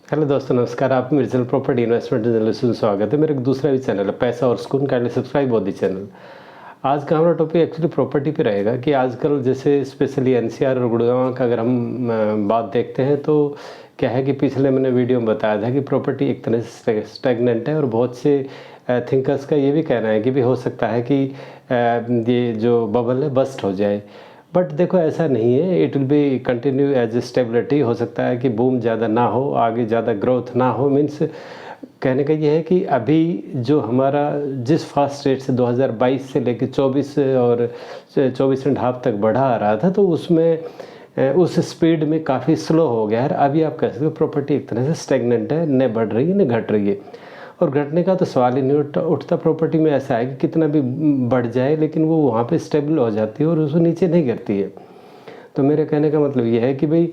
Hello दोस्तों, नमस्कार। आप मेरे चैनल प्रॉपर्टी इन्वेस्टमेंट जर्नलिस्ट में स्वागत है। मेरा एक दूसरा भी चैनल है पैसा और सुकून, kindly subscribe both the channel. आज का हमारा टॉपिक एक्चुअली प्रॉपर्टी पे रहेगा कि आजकल जैसे स्पेशली एनसीआर और गुड़गांव का अगर हम बात देखते हैं तो क्या है कि पिछले मैंने वीडियो में बताया था कि प्रॉपर्टी एक तरह से स्टैग्नेंट है और बहुत से थिंकर्स का ये भी कहना है कि भी हो सकता है कि ये जो बबल है बस्ट हो जाए। बट देखो ऐसा नहीं है, it will be continue as a stability. हो सकता है कि बूम ज़्यादा ना हो, आगे ज़्यादा ग्रोथ ना हो। मीन्स कहने का ये है कि अभी जो हमारा जिस फास्ट रेट से 2022 से लेकर 24 और 24.5 तक बढ़ा आ रहा था, तो उसमें उस स्पीड में काफ़ी स्लो हो गया है। अभी आप कह सकते हो प्रॉपर्टी एक तरह से स्टेगनेंट है, न बढ़ रही है न घट रही है। और घटने का तो सवाल ही नहीं उठता। प्रॉपर्टी में ऐसा है कि कितना भी बढ़ जाए लेकिन वो वहाँ पे स्टेबल हो जाती है और उसको नीचे नहीं गिरती है। तो मेरे कहने का मतलब ये है कि भाई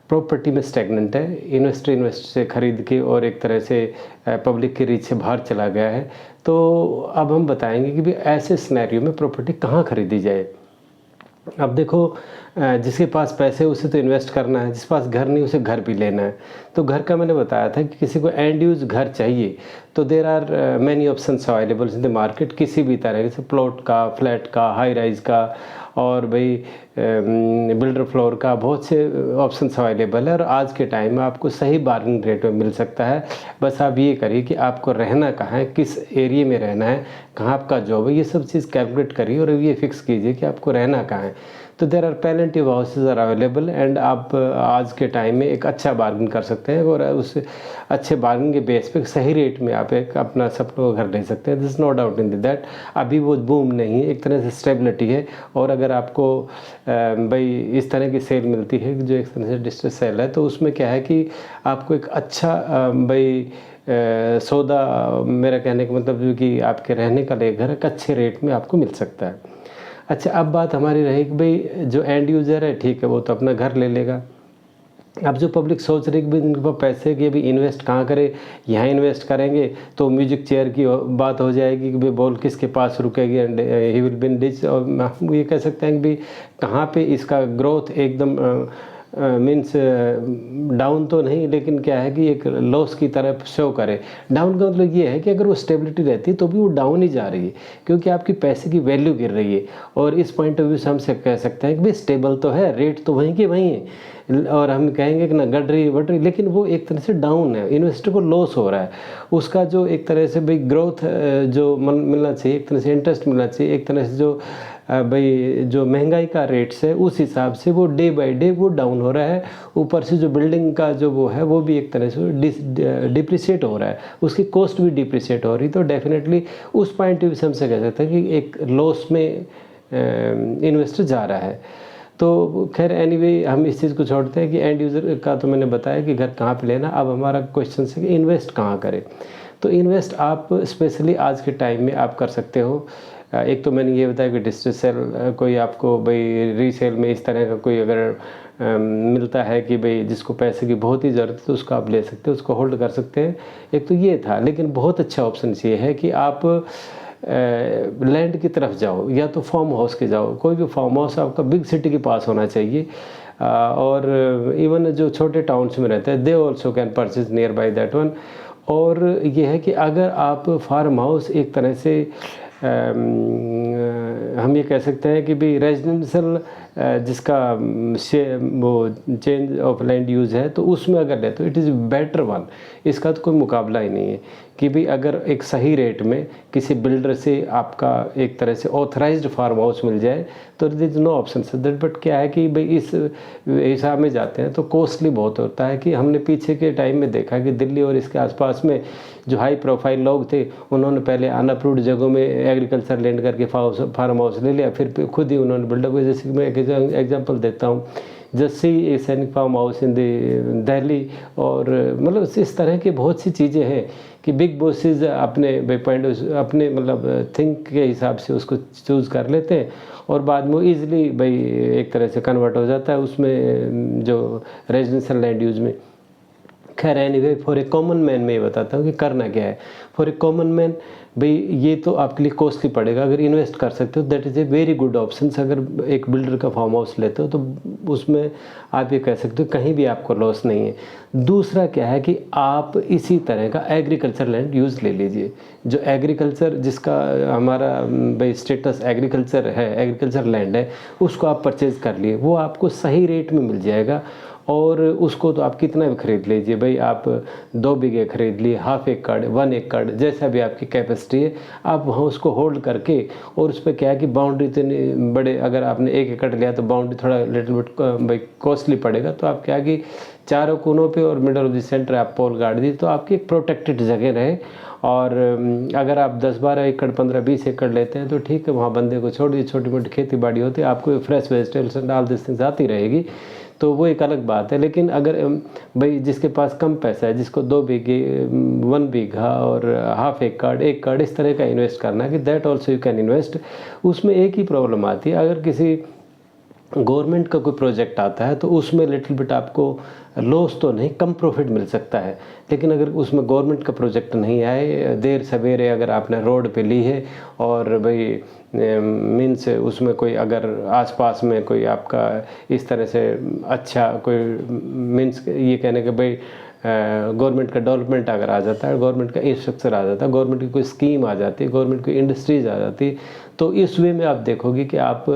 प्रॉपर्टी में स्टेगनेंट है, इन्वेस्टर से ख़रीद के और एक तरह से पब्लिक के रीच से बाहर चला गया है। तो अब हम बताएंगे कि भाई ऐसे सिनेरियो में प्रॉपर्टी कहाँ खरीदी जाए। अब देखो, जिसके पास पैसे उसे तो इन्वेस्ट करना है, जिस पास घर नहीं उसे घर भी लेना है। तो घर का मैंने बताया था कि किसी को एंड यूज घर चाहिए तो there are many options available in the market. किसी भी तरह जैसे प्लॉट का, फ्लैट का, हाई राइज का और भाई बिल्डर फ्लोर का बहुत से ऑप्शंस अवेलेबल है। और आज के टाइम में आपको सही बार्गेनिंग रेट में मिल सकता है। बस आप ये करिए कि आपको रहना कहाँ है, किस एरिया में रहना है, कहाँ आपका जॉब है, ये सब चीज़ कैलकुलेट करिए और ये फिक्स कीजिए कि आपको रहना कहाँ है। तो there are plenty of houses are available and आप आज के टाइम में एक अच्छा बार्गेन कर सकते हैं और उस अच्छे बार्गेन के बेस पे सही रेट में आप एक अपना सपनों का घर ले सकते हैं। This no doubt in that. अभी वो बूम नहीं है, एक तरह से स्टेबिलिटी है। और अगर आपको भाई इस तरह की सेल मिलती है जो एक तरह से डिस्ट्रेस सेल है, तो उसमें क्या है कि आपको एक अच्छा भाई सौदा, मेरा कहने का मतलब जो कि आपके रहने का ले घर एक अच्छे रेट में आपको मिल सकता है। अच्छा, अब बात हमारी रही कि भाई जो एंड यूज़र है ठीक है, वो तो अपना घर ले लेगा। अब जो पब्लिक सोच रही है कि इनके पास पैसे की अभी इन्वेस्ट कहाँ करें, यहाँ इन्वेस्ट करेंगे तो म्यूजिक चेयर की बात हो जाएगी कि भाई बॉल किसके पास रुकेगी and he will been ditch. और हम ये कह सकते हैं कि भाई कहाँ पे इसका ग्रोथ एकदम मीन्स डाउन तो नहीं, लेकिन क्या है कि एक लॉस की तरह शो करे। डाउन का मतलब ये है कि अगर वो स्टेबिलिटी रहती है तो भी वो डाउन ही जा रही है, क्योंकि आपकी पैसे की वैल्यू गिर रही है। और इस पॉइंट ऑफ व्यू से हम से कह सकते हैं कि भाई स्टेबल तो है, रेट तो वहीं के वहीं है। और हम कहेंगे कि ना बढ़ रही बढ़ रही, लेकिन वो एक तरह से डाउन है, इन्वेस्टर को लॉस हो रहा है। उसका जो एक तरह से भाई ग्रोथ जो मिलना चाहिए, एक तरह से इंटरेस्ट मिलना चाहिए, एक तरह से जो भाई जो महंगाई का रेट्स है उस हिसाब से वो डे बाय डे वो डाउन हो रहा है। ऊपर से जो बिल्डिंग का जो वो है वो भी एक तरह से डिप्रिशिएट हो रहा है, उसकी कॉस्ट भी डिप्रिशिएट हो रही। तो डेफिनेटली उस पॉइंट ऑफ व्यू से हम से कह सकते हैं कि एक लॉस में इन्वेस्टर जा रहा है। तो खैर एनीवे हम इस चीज़ को छोड़ते हैं कि एंड यूज़र का तो मैंने बताया कि घर कहाँ पे लेना। अब हमारा क्वेश्चन है कि इन्वेस्ट कहाँ करें। तो इन्वेस्ट आप स्पेशली आज के टाइम में आप कर सकते हो। एक तो मैंने ये बताया कि डिस्ट्रेस सेल, कोई आपको भाई रीसेल में इस तरह का कोई अगर मिलता है कि भाई जिसको पैसे की बहुत ही ज़रूरत है तो उसको आप ले सकते हो, उसको होल्ड कर सकते हैं। एक तो ये था, लेकिन बहुत अच्छा ऑप्शन ये है कि आप लैंड की तरफ जाओ या तो फार्म हाउस के जाओ। कोई भी फार्म हाउस आपका बिग सिटी के पास होना चाहिए। और इवन जो छोटे टाउन्स में रहते हैं they also can purchase near by that one. और ये है कि अगर आप फार्म हाउस एक तरह से हम ये कह सकते हैं कि भी रेजिडेंशियल जिसका वो चेंज ऑफ लैंड यूज़ है, तो उसमें अगर ले तो इट इज़ बेटर वन। इसका तो कोई मुकाबला ही नहीं है कि भी अगर एक सही रेट में किसी बिल्डर से आपका एक तरह से ऑथराइज्ड फार्म हाउस मिल जाए तो दिस इज नो ऑप्शन से दैट। बट क्या है कि भाई इस हिसाब में जाते हैं तो कॉस्टली बहुत होता है। कि हमने पीछे के टाइम में देखा कि दिल्ली और इसके आसपास में जो हाई प्रोफाइल लोग थे उन्होंने पहले अनअप्रूव्ड जगहों में एग्रीकल्चर लैंड करके फार्म हाउस ले लिया, फिर खुद ही उन्होंने बिल्डअप। जैसे कि मैं एक एग्जांपल देता हूँ, जस्सी सैनिक फार्म हाउस इन दिल्ली। और मतलब इस तरह की बहुत सी चीज़ें हैं कि बिग बॉसेस अपने पॉइंट अपने मतलब थिंक के हिसाब से उसको चूज़ कर लेते हैं और बाद में ईजिली भाई एक तरह से कन्वर्ट हो जाता है उसमें जो रेजिडेंशियल लैंड यूज में। खैर anyway for a common man मैं ये बताता हूँ कि करना क्या है। फॉर ए कॉमन मैन भाई ये तो आपके लिए कॉस्टली पड़ेगा, अगर इन्वेस्ट कर सकते हो that is a very good option. अगर एक बिल्डर का फार्म हाउस लेते हो तो उसमें आप ये कह सकते हो कहीं भी आपको लॉस नहीं है। दूसरा क्या है कि आप इसी तरह का एग्रीकल्चर लैंड यूज़ ले लीजिए, जो एग्रीकल्चर जिसका हमारा भाई स्टेटस एग्रीकल्चर है, एग्रीकल्चर लैंड है, उसको आप परचेज़ कर लिए, वो आपको सही रेट में मिल जाएगा। और उसको तो आप कितना भी खरीद लीजिए भाई, आप 2 बीघे खरीद लिए, हाफ एकड़ 1 एकड़ जैसा भी आपकी कैपेसिटी है, आप वहाँ उसको होल्ड करके। और उस पर क्या है कि बाउंड्री इतनी बड़े, अगर आपने 1 एकड़ लिया तो बाउंड्री थोड़ा लिटिल बिट भाई कॉस्टली पड़ेगा, तो आप क्या कि चारों कोनों पे और मिडल ऑफ द सेंटर आप पोल गाड़ दी, तो आपकी एक प्रोटेक्टेड जगह रहे। और अगर आप 10-12 एकड़ 15-20 एकड़ लेते हैं तो ठीक है, वहाँ बंदे को छोड़ दी, छोटी मोटी खेती बाड़ी होती है, आपको fresh vegetables and all this things आती रहेगी, तो वो एक अलग बात है। लेकिन अगर भाई जिसके पास कम पैसा है, जिसको 2 बीघे 1 बीघा और हाफ एकड़ 1 एकड़ इस तरह का इन्वेस्ट करना है कि that also you can invest. उसमें एक ही प्रॉब्लम आती है, अगर किसी गवर्नमेंट का कोई प्रोजेक्ट आता है तो उसमें लिटिल बिट आपको लॉस तो नहीं, कम प्रॉफिट मिल सकता है। लेकिन अगर उसमें गवर्नमेंट का प्रोजेक्ट नहीं आए, देर सवेरे अगर आपने रोड पे ली है और भाई मीन्स उसमें कोई अगर आसपास में कोई आपका इस तरह से अच्छा कोई मीन्स ये कहने के भाई गवर्नमेंट का डेवलपमेंट अगर आ जाता है, गवर्नमेंट का इंफ्रास्ट्रक्चर आ जाता है, गवर्नमेंट की कोई स्कीम आ जाती है, गवर्नमेंट की इंडस्ट्रीज आ जाती है, तो इस वे में आप देखोगे कि आप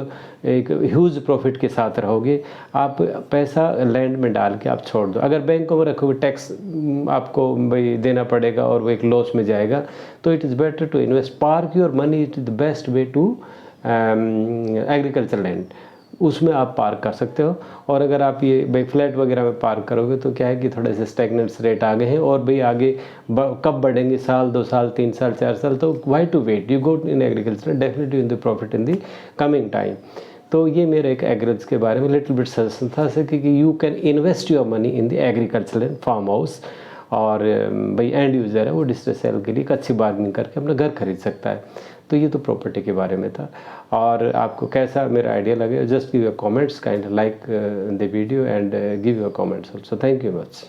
एक ह्यूज प्रॉफिट के साथ रहोगे। आप पैसा लैंड में डाल के आप छोड़ दो, अगर बैंकों में रखोगे टैक्स आपको भाई देना पड़ेगा और वो एक लॉस में जाएगा। तो it is better to invest, park your money, it is the best way to agriculture land, उसमें आप पार्क कर सकते हो। और अगर आप ये भाई फ्लैट वगैरह में पार्क करोगे तो क्या है कि थोड़े से स्टैग्नेंट्स रेट आ गए हैं, और भाई आगे कब बढ़ेंगे, साल 2 साल 3 साल 4 साल, तो why to wait, you go in agriculture definitely in the profit in the coming time. तो ये मेरा एक एग्रीज के बारे में लिटिल बिट सजेशन था कि you can invest your money in the agriculture and farm house. और भाई एंड यूज़र है वो डिस्ट्रेस सेल के लिए एक अच्छी बार्गेनिंग करके अपना घर खरीद सकता है। तो ये तो प्रॉपर्टी के बारे में था। और आपको कैसा मेरा आइडिया लगे, just give your comments, kind like the video and give your comments also. Thank you much.